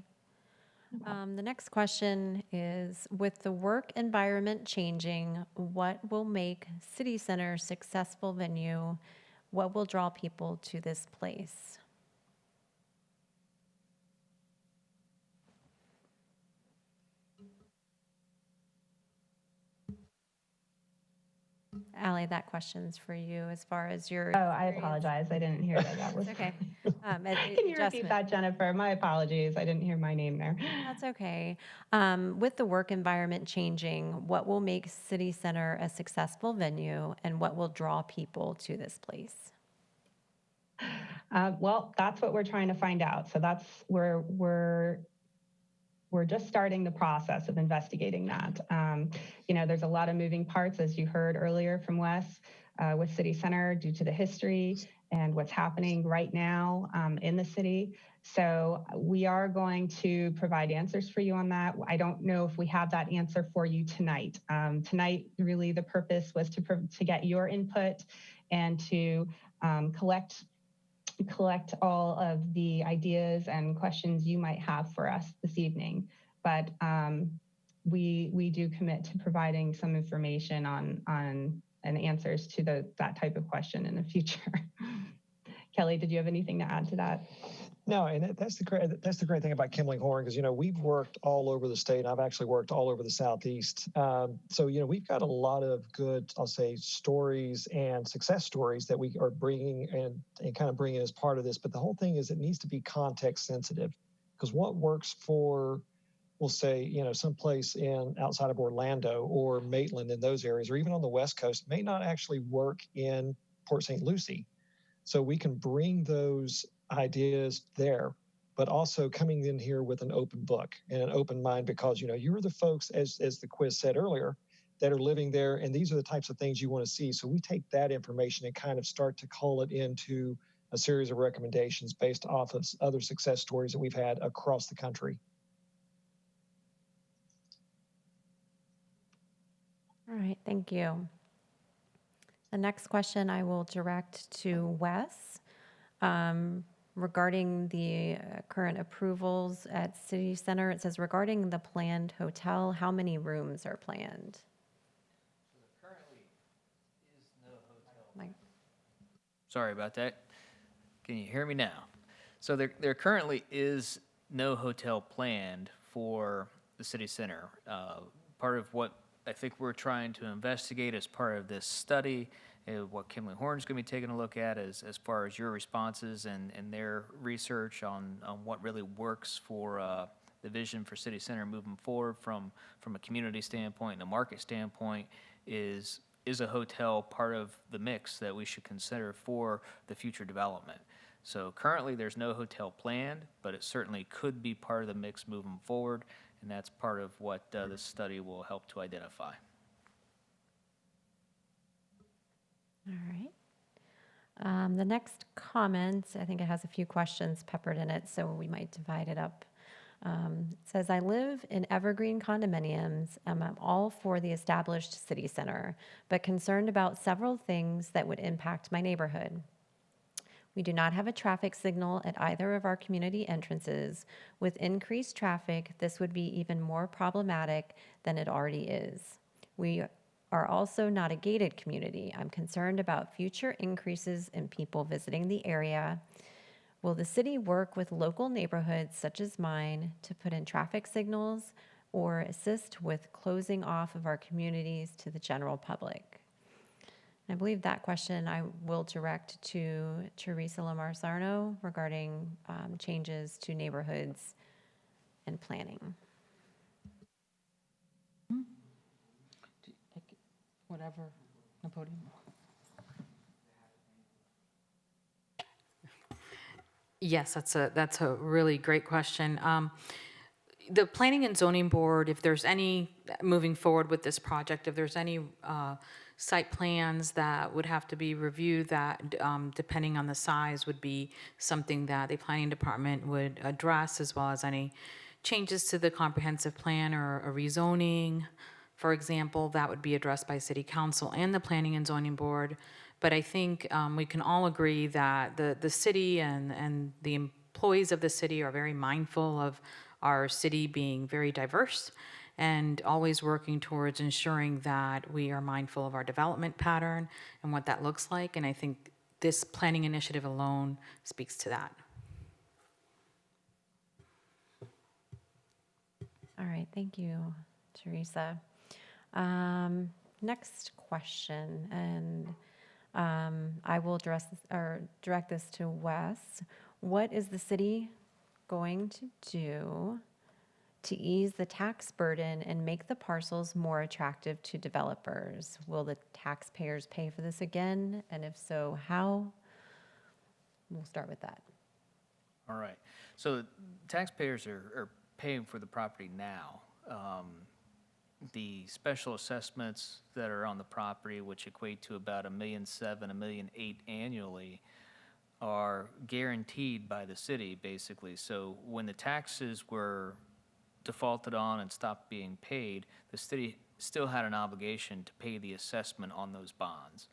The next question is, with the work environment changing, what will make City Center a successful venue? What will draw people to this place? Ally, that question's for you as far as your Oh, I experience. apologize. I didn't hear that was. It's okay. Can you repeat that, Jennifer? My apologies. I didn't hear my name there. That's okay. With the work environment changing, what will make City Center a successful venue, and what will draw people to this place? Well, that's what we're trying to find out. So that's where we're just starting the process of investigating that. There's a lot of moving parts, as you heard earlier from Wes, with City Center due to the history and what's happening right now in the city. So we are going to provide answers for you on that. I don't know if we have that answer for you tonight. Tonight, really, the purpose was to get your input and to collect all of the ideas and questions you might have for us this evening. But we do commit to providing some information on and answers to that type of question in the future. Kelly, did you have anything to add to that? No, and that's the great thing about Kimberly Horn, because we've worked all over the state. I've actually worked all over the Southeast. So we've got a lot of good, I'll say, stories and success stories that we are bringing and kind of bringing as part of this. But the whole thing is it needs to be context sensitive, because what works for, we'll say, someplace outside of Orlando or Maitland in those areas, or even on the West Coast, may not actually work in Port St. Lucie. So we can bring those ideas there, but also coming in here with an open book and an open mind, because you're the folks, as the quiz said earlier, that are living there, and these are the types of things you want to see. So we take that information and kind of start to call it into a series of recommendations based off of other success stories that we've had across the country. All right, thank you. The next question I will direct to Wes. Regarding the current approvals at City Center, it says, regarding the planned hotel, how many rooms are planned? So there currently is no hotel. Sorry about that. Can you hear me now? So there currently is no hotel planned for the City Center. Part of what I think we're trying to investigate as part of this study, what Kimberly Horn's going to be taking a look at as far as your responses and their research on what really works for the vision for City Center moving forward from a community standpoint and a market standpoint, is a hotel part of the mix that we should consider for the future development. So currently there's no hotel planned, but it certainly could be part of the mix moving forward, and that's part of what this study will help to identify. All right. The next comment, I think it has a few questions peppered in it, so we might divide it up. It says, I live in Evergreen Condominiums, and I'm all for the established City Center, but concerned about several things that would impact my neighborhood. We do not have a traffic signal at either of our community entrances. With increased traffic, this would be even more problematic than it already is. We are also not a gated community. I'm concerned about future increases in people visiting the area. Will the city work with local neighborhoods such as mine to put in traffic signals or assist with closing off of our communities to the general public? I believe that question I will direct to Teresa Lamar-Sarno regarding changes to neighborhoods and planning. Whatever, the podium. Yes, that's a really great question. The Planning and Zoning Board, if there's any, moving forward with this project, if there's any site plans that would have to be reviewed that, depending on the size, would be something that the planning department would address, as well as any changes to the comprehensive plan or a rezoning, for example, that would be addressed by city council and the planning and zoning board. But I think we can all agree that the city and the employees of the city are very mindful of our city being very diverse and always working towards ensuring that we are mindful of our development pattern and what that looks like. And I think this planning initiative alone speaks to that. All right, thank you, Teresa. Next question, and I will address this, or direct this to Wes. What is the city going to do to ease the tax burden and make the parcels more attractive to developers? Will the taxpayers pay for this again? And if so, how? We'll start with that. All right. So taxpayers are paying for the property now. The special assessments that are on the property, which equate to about $1.7 million, $1.8 million annually, are guaranteed by the city, basically. So when the taxes were defaulted on and stopped being paid, the city still had an obligation to pay the assessment on those bonds.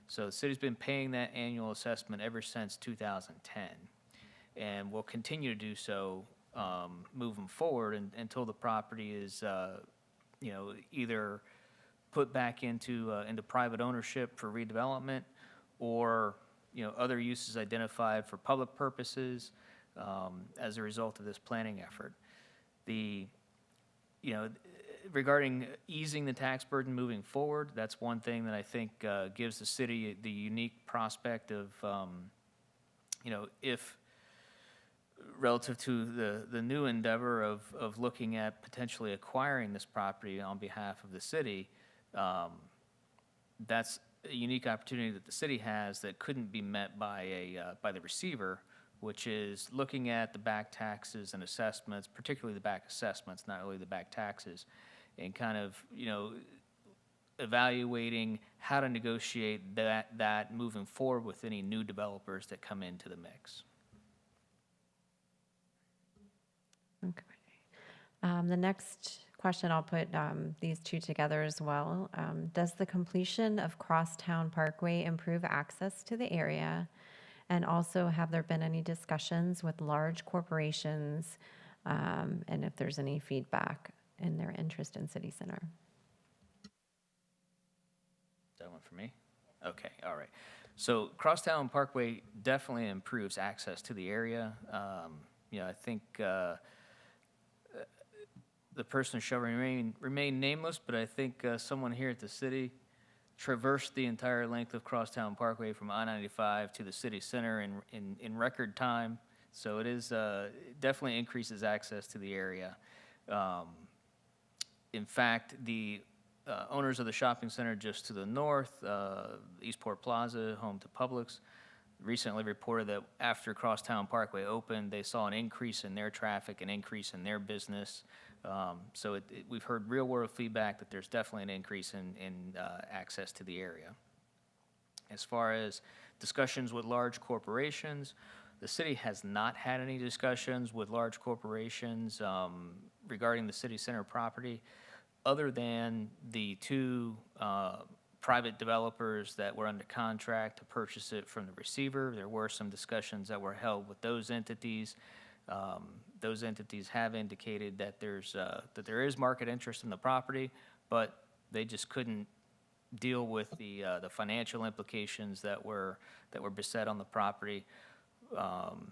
So the city's been paying that annual assessment ever since 2010, and will continue to do so moving forward until the property is, either put back into private ownership for redevelopment, or other uses identified for public purposes as a result of this planning effort. Regarding easing the tax burden moving forward, that's one thing that I think gives the city the unique prospect of, if relative to the new endeavor of looking at potentially acquiring this property on behalf of the city, that's a unique opportunity that the city has that couldn't be met by the receiver, which is looking at the back taxes and assessments, particularly the back assessments, not really the back taxes, and kind of, evaluating how to negotiate that moving forward with any new developers that come into the mix. Okay. The next question, I'll put these two together as well. Does the completion of Crosstown Parkway improve access to the area? And also, have there been any discussions with large corporations, and if there's any feedback in their interest in City Center? Is that one for me? Okay, all right. So Crosstown Parkway definitely improves access to the area. I think the person shall remain nameless, but I think someone here at the city traversed the entire length of Crosstown Parkway from I-95 to the city center in record time. So it is definitely increases access to the area. In fact, the owners of the shopping center just to the north, Eastport Plaza, home to Publix, recently reported that after Crosstown Parkway opened, they saw an increase in their traffic, an increase in their business. So we've heard real-world feedback that there's definitely an increase in access to the area. As far as discussions with large corporations, the city has not had any discussions with large corporations regarding the city center property, other than the two private developers that were under contract to purchase it from the receiver. There were some discussions that were held with those entities. Those entities have indicated that there is market interest in the property, but they just couldn't deal with the financial implications that were beset on the property on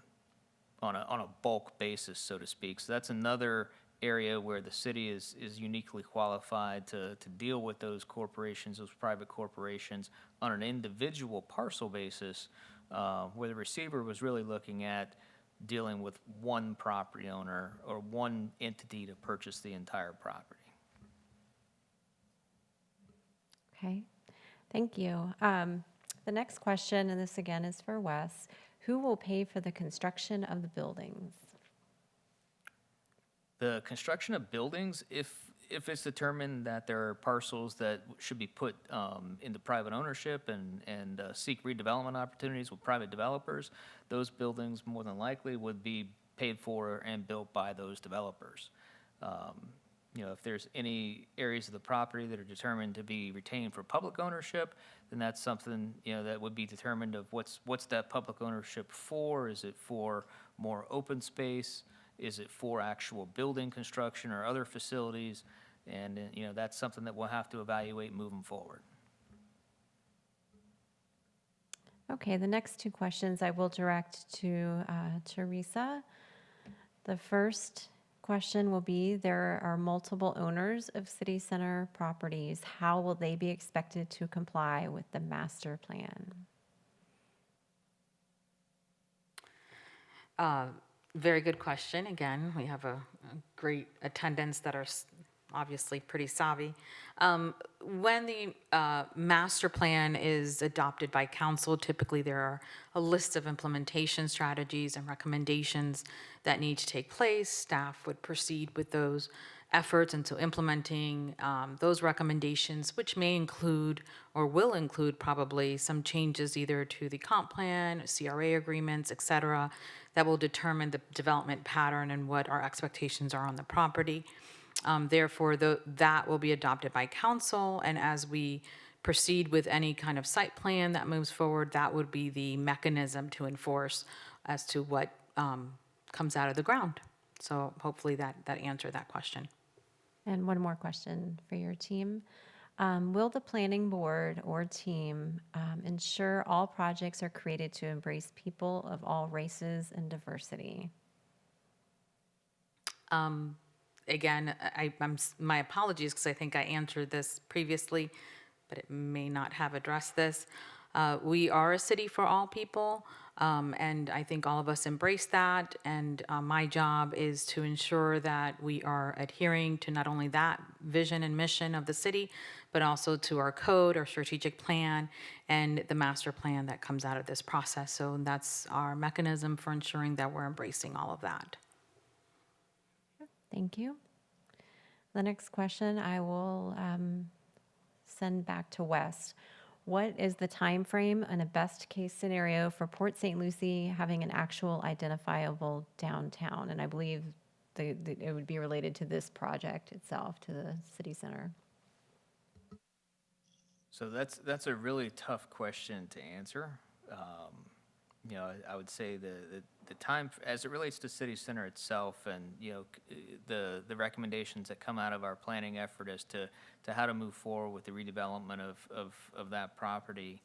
a bulk basis, so to speak. So that's another area where the city is uniquely qualified to deal with those corporations, those private corporations, on an individual parcel basis, where the receiver was really looking at dealing with one property owner or one entity to purchase the entire property. Okay, thank you. The next question, and this again is for Wes, who will pay for the construction of the buildings? The construction of buildings, if it's determined that there are parcels that should be put into private ownership and seek redevelopment opportunities with private developers, those buildings more than likely would be paid for and built by those developers. If there's any areas of the property that are determined to be retained for public ownership, then that's something, that would be determined of what's that public ownership for? Is it for more open space? Is it for actual building construction or other facilities? And, that's something that we'll have to evaluate moving forward. Okay, the next two questions I will direct to Teresa. The first question will be, there are multiple owners of city center properties. How will they be expected to comply with the master plan? Very good question. Again, we have a great attendance that are obviously pretty savvy. When the master plan is adopted by council, typically there are a list of implementation strategies and recommendations that need to take place. Staff would proceed with those efforts into implementing those recommendations, which may include or will include probably some changes either to the comp plan, CRA agreements, et cetera, that will determine the development pattern and what our expectations are on the property. Therefore, that will be adopted by council, and as we proceed with any kind of site plan that moves forward, that would be the mechanism to enforce as to what comes out of the ground. So hopefully that answered that question. And one more question for your team. Will the planning board or team ensure all projects are created to embrace people of all races and diversity? Again, my apologies because I think I answered this previously, but it may not have addressed this. We are a city for all people, and I think all of us embrace that. And my job is to ensure that we are adhering to not only that vision and mission of the city, but also to our code, our strategic plan, and the master plan that comes out of this process. So that's our mechanism for ensuring that we're embracing all of that. Thank you. The next question I will send back to Wes. What is the time frame and a best case scenario for Port St. Lucie having an actual identifiable downtown? And I believe it would be related to this project itself, to the city center. So that's a really tough question to answer. I would say the time, as it relates to city center itself, and the recommendations that come out of our planning effort as to how to move forward with the redevelopment of that property,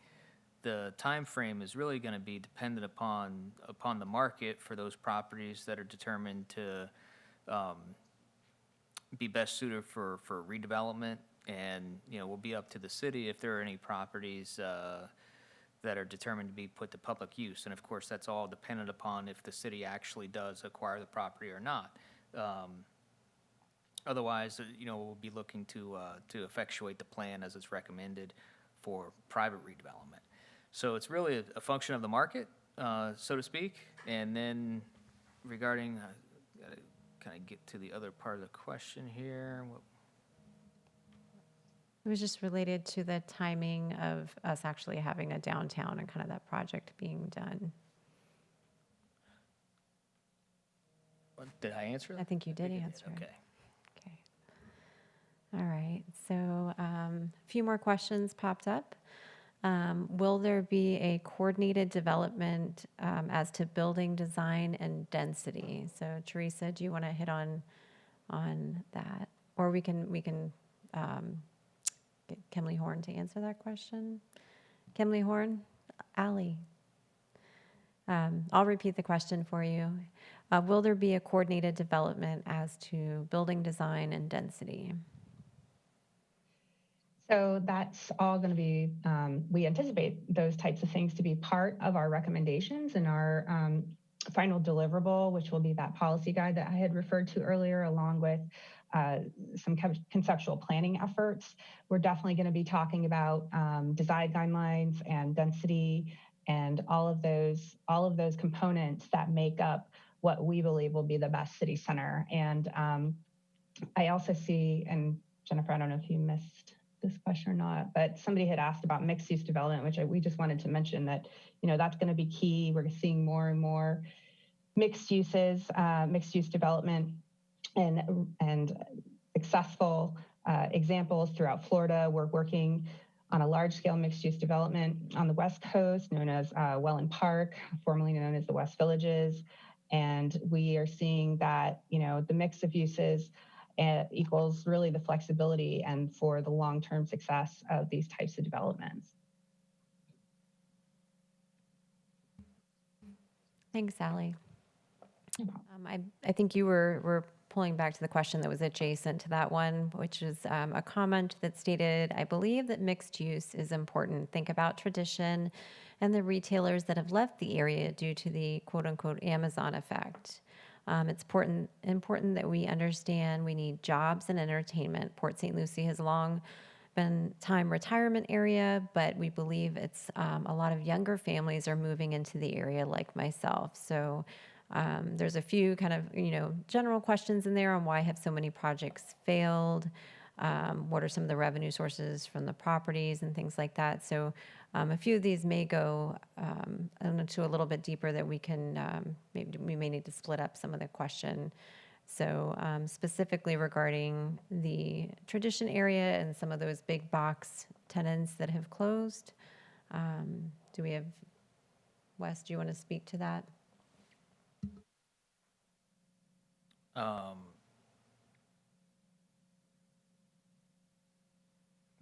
the time frame is really going to be dependent upon the market for those properties that are determined to be best suited for redevelopment, and will be up to the city if there are any properties that are determined to be put to public use. And of course, that's all dependent upon if the city actually does acquire the property or not. Otherwise, we'll be looking to effectuate the plan as it's recommended for private redevelopment. So it's really a function of the market, so to speak. And then regarding, gotta kind of get to the other part of the question here. It was just related to the timing of us actually having a downtown and kind of that project being done. Did I answer that? I think you did answer it. Okay. Okay. All right. So a few more questions popped up. Will there be a coordinated development as to building design and density? So Teresa, do you want to hit on that, or we can get Kimley Horn to answer that question? Kimley Horn, Allie. I'll repeat the question for you. Will there be a coordinated development as to building design and density? So that's all going to be, we anticipate those types of things to be part of our recommendations and our final deliverable, which will be that policy guide that I had referred to earlier, along with some conceptual planning efforts. We're definitely going to be talking about design guidelines and density and all of those components that make up what we believe will be the best city center. And I also see, and Jennifer, I don't know if you missed this question or not, but somebody had asked about mixed use development, which we just wanted to mention that, that's going to be key. We're seeing more and more mixed uses, mixed use development, and successful examples throughout Florida. We're working on a large scale mixed use development on the West Coast, known as Welland Park, formerly known as the West Villages. And we are seeing that, the mix of uses equals really the flexibility and for the long-term success of these types of developments. Thanks, Sally. I think you were pulling back to the question that was adjacent to that one, which is a comment that stated, I believe that mixed use is important. Think about tradition and the retailers that have left the area due to the quote unquote Amazon effect. It's important that we understand we need jobs and entertainment. Port St. Lucie has long been time retirement area, but we believe it's a lot of younger families are moving into the area like myself. So there's a few kind of, general questions in there on why have so many projects failed? What are some of the revenue sources from the properties and things like that? So a few of these may go into a little bit deeper that we can, maybe we may need to split up some of the question. So specifically regarding the tradition area and some of those big box tenants that have closed, do we have, Wes, do you want to speak to that? I'm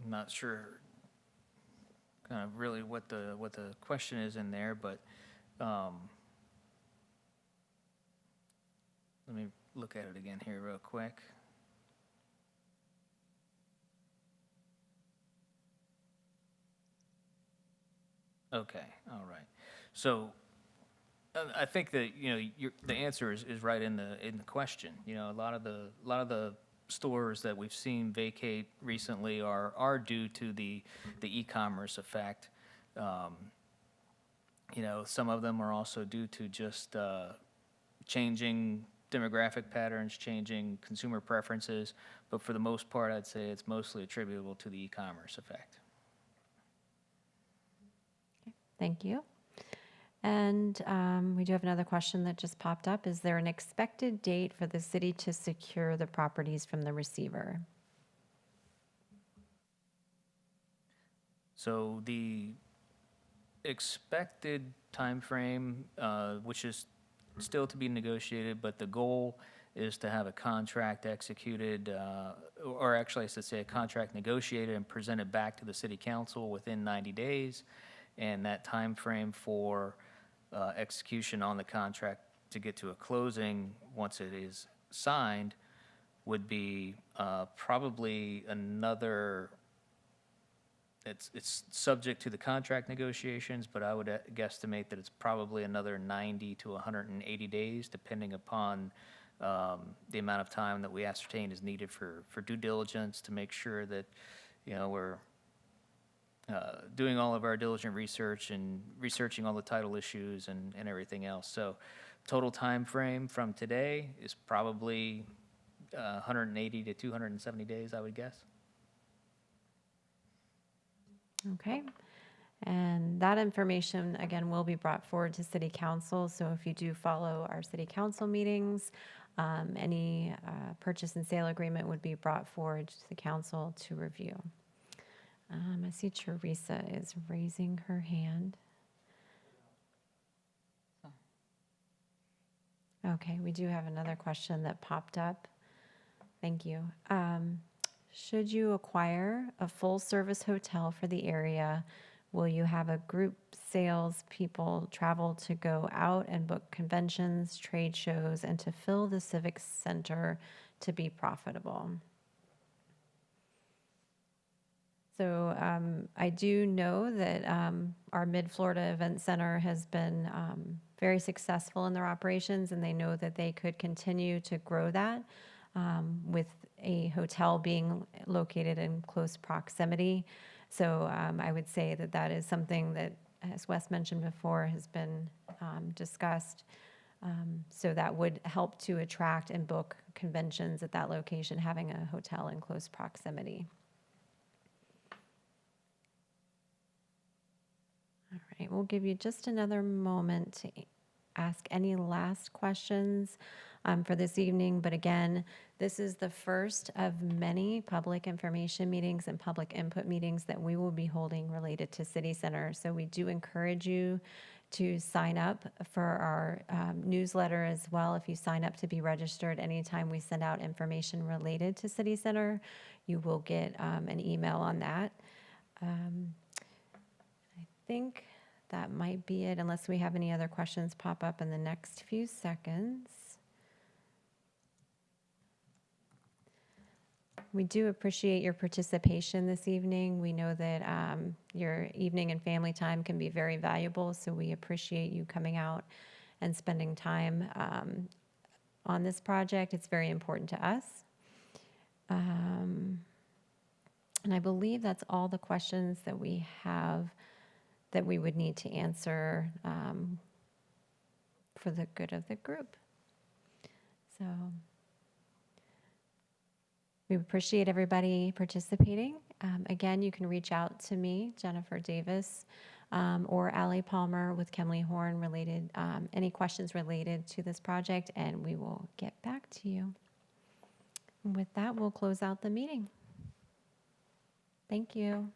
not sure kind of really what the question is in there, but let me look at it again here real quick. Okay, all right. So I think that the answer is right in the question. A lot of the stores that we've seen vacate recently are due to the e-commerce effect. Some of them are also due to just changing demographic patterns, changing consumer preferences. But for the most part, I'd say it's mostly attributable to the e-commerce effect. Okay, thank you. And we do have another question that just popped up. Is there an expected date for the city to secure the properties from the receiver? So the expected timeframe, which is still to be negotiated, but the goal is to have a contract executed, or actually I should say a contract negotiated and presented back to the city council within 90 days. And that timeframe for execution on the contract to get to a closing once it is signed would be probably another, it's subject to the contract negotiations, but I would guesstimate that it's probably another 90 to 180 days, depending upon the amount of time that we ascertain is needed for due diligence to make sure that, we're doing all of our diligent research and researching all the title issues and everything else. So total time frame from today is probably 180 to 270 days, I would guess. Okay. And that information, again, will be brought forward to City Council. So if you do follow our City Council meetings, any purchase and sale agreement would be brought forward to the council to review. I see Teresa is raising her hand. Okay, we do have another question that popped up. Thank you. Should you acquire a full-service hotel for the area, will you have a group sales people travel to go out and book conventions, trade shows, and to fill the civic center to be profitable? So I do know that our Mid-Florida Event Center has been very successful in their operations, and they know that they could continue to grow that with a hotel being located in close proximity. So I would say that that is something that, as Wes mentioned before, has been discussed So that would help to attract and book conventions at that location, having a hotel in close proximity. All right, we'll give you just another moment to ask any last questions for this evening. But again, this is the first of many public information meetings and public input meetings that we will be holding related to City Center. So we do encourage you to sign up for our newsletter as well. If you sign up to be registered, anytime we send out information related to City Center, you will get an email on that. I think that might be it, unless we have any other questions pop up in the next few seconds. We do appreciate your participation this evening. We know that your evening and family time can be very valuable, so we appreciate you coming out and spending time on this project. It's very important to us. And I believe that's all the questions that we have that we would need to answer for the good of the group. So we appreciate everybody participating. Again, you can reach out to me, Jennifer Davis, or Allie Palmer with Kemley Horn related, any questions related to this project, and we will get back to you. And with that, we'll close out the meeting. Thank you.